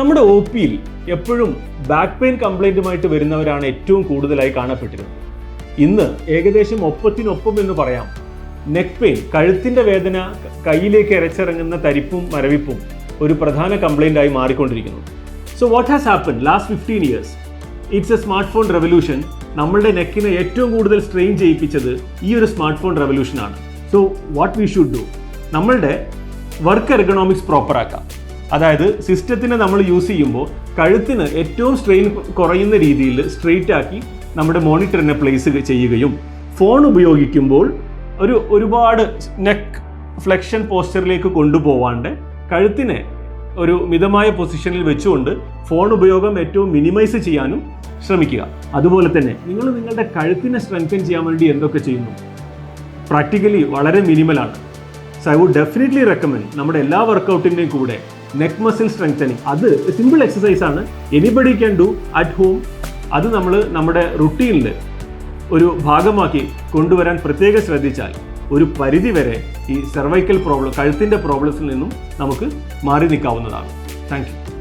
നമ്മുടെ ഒ പിയിൽ എപ്പോഴും ബാക്ക് പെയിൻ കംപ്ലൈൻറ്റുമായിട്ട് വരുന്നവരാണ് ഏറ്റവും കൂടുതലായി കാണപ്പെട്ടിരുന്നത്. ഇന്ന് ഏകദേശം ഒപ്പത്തിനൊപ്പം എന്ന് പറയാം നെക്ക് പെയിൻ, കഴുത്തിൻ്റെ വേദന, കയ്യിലേക്ക് ഇരച്ചിറങ്ങുന്ന തരിപ്പും മരവിപ്പും ഒരു പ്രധാന കംപ്ലൈൻ്റായി മാറിക്കൊണ്ടിരിക്കുന്നു. So what has happen last 15 years? It's a smart phone revolution. നമ്മളുടെ നെക്കിനെ ഏറ്റവും കൂടുതൽ സ്ട്രെയിൻ ചെയ്യിപ്പിച്ചത് ഈ ഒരു സ്മാർട്ട് ഫോൺ റെവല്യൂഷനാണ്. So what we should do? നമ്മളുടെ വർക്ക് എർഗണോമിക്സ് പ്രോപ്പറാക്കാം. അതായത് സിസ്റ്റത്തിനെ നമ്മൾ യൂസ് ചെയ്യുമ്പോൾ കഴുത്തിന് ഏറ്റവും സ്ട്രെയിൻ കുറയുന്ന രീതിയിൽ സ്ട്രെയിറ്റ് ആക്കി നമ്മുടെ മോണിറ്ററിനെ പ്ലേസ് ചെയ്യുകയും ഫോൺ ഉപയോഗിക്കുമ്പോൾ ഒരുപാട് നെക്ക് ഫ്ലെക്ഷൻ പോസ്ചറിലേക്ക് കൊണ്ടുപോവാണ്ട് കഴുത്തിനെ ഒരു മിതമായ പൊസിഷനിൽ വെച്ചുകൊണ്ട് ഫോൺ ഉപയോഗം ഏറ്റവും മിനിമൈസ് ചെയ്യാനും ശ്രമിക്കുക. അതുപോലെ തന്നെ നിങ്ങൾ നിങ്ങളുടെ കഴുത്തിനെ സ്ട്രെങ്തൻ ചെയ്യാൻ വേണ്ടി എന്തൊക്കെ ചെയ്യുന്നു? പ്രാക്ടിക്കലി വളരെ മിനിമലാണ്. So I would definitely recommend നമ്മുടെ എല്ലാ വർക്കൗട്ടിൻ്റെയും കൂടെ നെക്ക് മസിൽ സ്ട്രെങ്തനിങ്. അത് സിമ്പിൾ എക്സസൈസ് ആണ്, anybody can do at home. അത് നമ്മൾ നമ്മുടെ റുട്ടീനിൽ ഒരു ഭാഗമാക്കി കൊണ്ടുവരാൻ പ്രത്യേകം ശ്രദ്ധിച്ചാൽ ഒരു പരിധി വരെ ഈ സെർവൈക്കൽ പ്രോബ്ലം, കഴുത്തിൻ്റെ പ്രോബ്ലംസിൽ നിന്നും നമുക്ക് മാറി നിൽക്കാവുന്നതാണ്. Thank you.